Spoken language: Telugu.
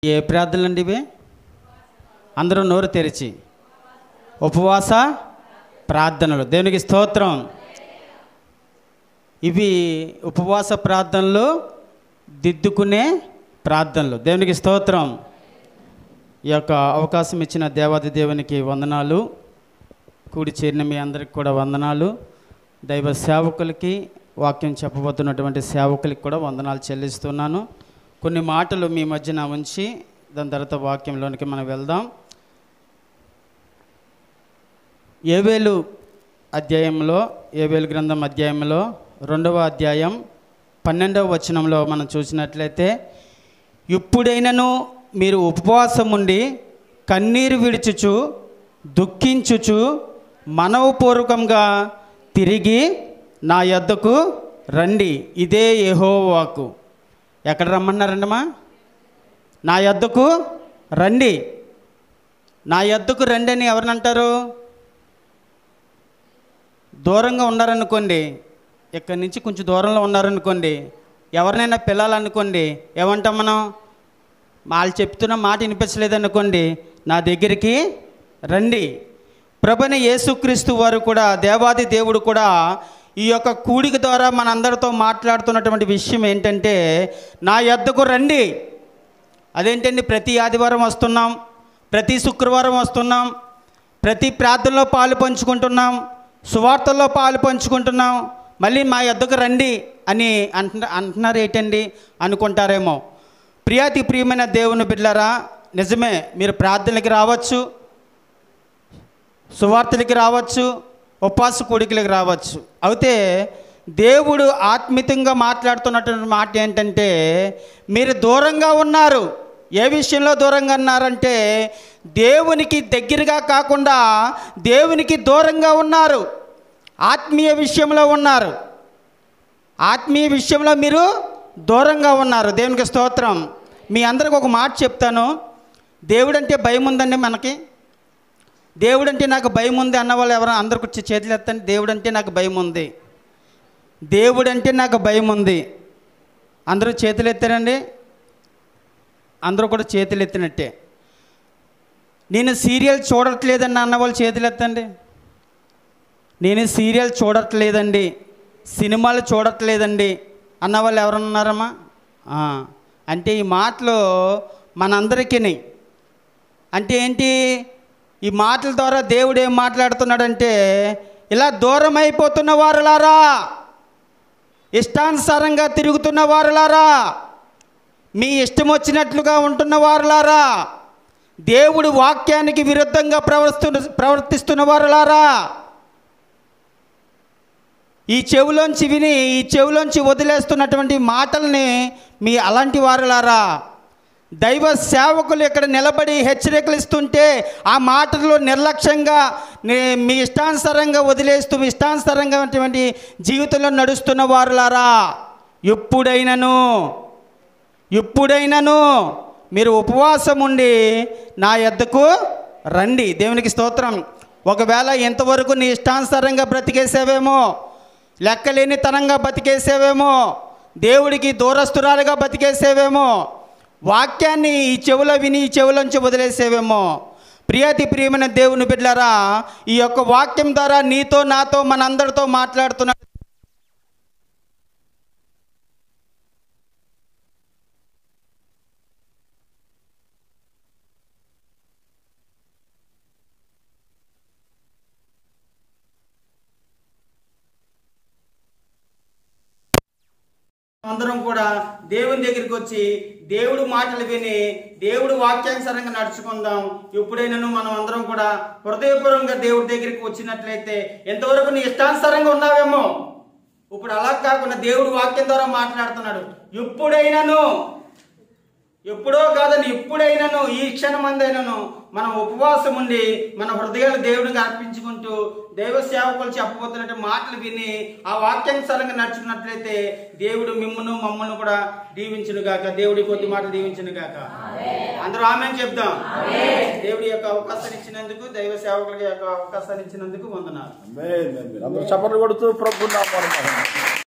ఏ ప్రార్థనలు అండి ఇవి? అందరూ నోరు తెరిచి ఉపవాస ప్రార్థనలు. దేవునికి స్తోత్రం. ఇవి ఉపవాస ప్రార్థనలు, దిద్దుకునే ప్రార్థనలు. దేవునికి స్తోత్రం. ఈ యొక్క అవకాశం ఇచ్చిన దేవాది దేవునికి వందనాలు. కూడి చేరిన మీ అందరికి కూడా వందనాలు. దైవ సేవకులకి, వాక్యం చెప్పబోతున్నటువంటి సేవకులకి కూడా వందనాలు చెల్లిస్తున్నాను. కొన్ని మాటలు మీ మధ్యన ఉంచి దాని తర్వాత వాక్యంలోనికి మనం వెళ్దాం. యోవేలు అధ్యాయంలో, యోవేలు గ్రంథం అధ్యాయంలో 2వ అధ్యాయం 12వ వచనంలో మనం చూసినట్లయితే, ఇప్పుడైనను మీరు ఉపవాసం ఉండి కన్నీరు విడుచుచు దుఃఖించుచు మనవపూర్వకంగా తిరిగి నా యొద్దకు రండి. ఇదే యెహోవా వాక్కు. ఎక్కడ రమ్మన్నారండమ్మా? నా యొద్దకు రండి. నా యొద్దకు రండి అని ఎవరినంటారు? దూరంగా ఉన్నారనుకోండి, ఇక్కడి నుంచి కొంచెం దూరంలో ఉన్నారనుకోండి, ఎవరినైనా పిల్లలనుకోండి, ఏమంటాం మనం? వాళ్ళు చెప్తున్న మాట వినిపించలేదనుకోండి, నా దగ్గరికి రండి. ప్రభువైన యేసుక్రీస్తు వారు కూడా, దేవాది దేవుడు కూడా ఈ యొక్క కూడిక ద్వారా మనందరితో మాట్లాడుతున్నటువంటి విషయం ఏంటంటే, నా యొద్దకు రండి. అదేంటండి? ప్రతి ఆదివారం వస్తున్నాం, ప్రతి శుక్రవారం వస్తున్నాం, ప్రతి ప్రార్థనలో పాలు పంచుకుంటున్నాం, సువార్తల్లో పాలు పంచుకుంటున్నాం, మళ్ళీ మా యొద్దకు రండి అని అంటున్నారు ఏంటండి అనుకుంటారేమో. ప్రియాతి ప్రియమైన దేవుని బిడ్డలారా, నిజమే, మీరు ప్రార్థనలకి రావచ్చు, సువార్తలకి రావచ్చు, ఉపవాస కూడికలకు రావచ్చు. అయితే దేవుడు ఆత్మీయంగా మాట్లాడుతున్నటువంటి మాట ఏంటంటే, మీరు దూరంగా ఉన్నారు. ఏ విషయంలో దూరంగా ఉన్నారంటే, దేవునికి దగ్గరగా కాకుండా దేవునికి దూరంగా ఉన్నారు. ఆత్మీయ విషయంలో ఉన్నారు. ఆత్మీయ విషయంలో మీరు దూరంగా ఉన్నారు. దేవునికి స్తోత్రం. మీ అందరికి ఒక మాట చెప్తాను. దేవుడంటే భయం ఉందండి మనకి. దేవుడంటే నాకు భయం ఉంది అన్నవాళ్ళు ఎవరు? అందరికి వచ్చి చేతులు ఎత్తండి. దేవుడంటే నాకు భయం ఉంది, దేవుడంటే నాకు భయం ఉంది. అందరూ చేతులు ఎత్తారండి? అందరూ కూడా చేతులు ఎత్తినట్టే. నేను సీరియల్ చూడట్లేదండి అన్నవాళ్ళు చేతులు ఎత్తండి. నేను సీరియల్ చూడట్లేదండి, సినిమాలు చూడట్లేదండి అన్నవాళ్ళు ఎవరన్నారమ్మా? అంటే ఈ మాటలు మనందరికీ అంటే ఏంటి? ఈ మాటల ద్వారా దేవుడు ఏం మాట్లాడుతున్నాడంటే, ఇలా దూరం అయిపోతున్న వారులారా, ఇష్టానుసారంగా తిరుగుతున్న వారులారా, మీ ఇష్టం వచ్చినట్లుగా ఉంటున్న వారులారా, దేవుడి వాక్యానికి విరుద్ధంగా ప్రవర్తిస్తున్న వారులారా, ఈ చెవులోంచి విని ఈ చెవులోంచి వదిలేస్తున్నటువంటి మాటల్ని మీ అలాంటి వారులారా, దైవ సేవకులు ఇక్కడ నిలబడి హెచ్చరికలు ఇస్తుంటే ఆ మాటల్లో నిర్లక్ష్యంగా మీ ఇష్టానుసారంగా వదిలేస్తూ మీ ఇష్టానుసారంగా జీవితంలో నడుస్తున్న వారులారా, ఎప్పుడైనను మీరు ఉపవాసం ఉండి నా యొద్దకు రండి. దేవునికి స్తోత్రం. ఒకవేళ ఇంతవరకు నీ ఇష్టానుసారంగా బ్రతికేసేవేమో, లెక్కలేని తనంగా బతికేసేవేమో, దేవుడికి దూరస్తురాలుగా బతికేసేవేమో, వాక్యాన్ని ఈ చెవులో విని ఈ చెవులోంచి వదిలేసేవేమో. ప్రియాతి ప్రియమైన దేవుని బిడ్డలారా, ఈ యొక్క వాక్యం ద్వారా నీతో నాతో మనందరితో మాట్లాడుతున్నాడు. అందరం కూడా దేవుని దగ్గరికి వచ్చి దేవుడు మాటలు విని దేవుడు వాక్యానుసారంగా నడుచుకుందాం. ఎప్పుడైనాను మనం అందరం కూడా హృదయపూర్వకంగా దేవుడి దగ్గరికి వచ్చినట్లయితే, ఎంతవరకు నీ ఇష్టానుసారంగా ఉన్నావేమో, ఇప్పుడు అలా కాకుండా దేవుడు వాక్యం ద్వారా మాట్లాడుతున్నాడు. ఎప్పుడో కాదని ఎప్పుడైనాను, ఈ క్షణమందైనాను మనం ఉపవాసం ఉండి మన హృదయాలు దేవుడికి అర్పించుకుంటూ దైవ సేవకులు చెప్పబోతున్నట్టు మాటలు విని ఆ వాక్యానుసారంగా నడుచుకున్నట్లయితే దేవుడు మమ్మల్ని కూడా దీవించును గాక. దేవుడి కొద్ది మాటలు దీవించును గాక. అందరూ ఆమేన్ చెప్దాం. దేవుడి యొక్క అవకాశాన్ని ఇచ్చినందుకు, దైవ సేవకులకి యొక్క అవకాశాన్ని ఇచ్చినందుకు వందనాలు. అందరూ చప్పట్లు కొడుతూ ప్రభువుని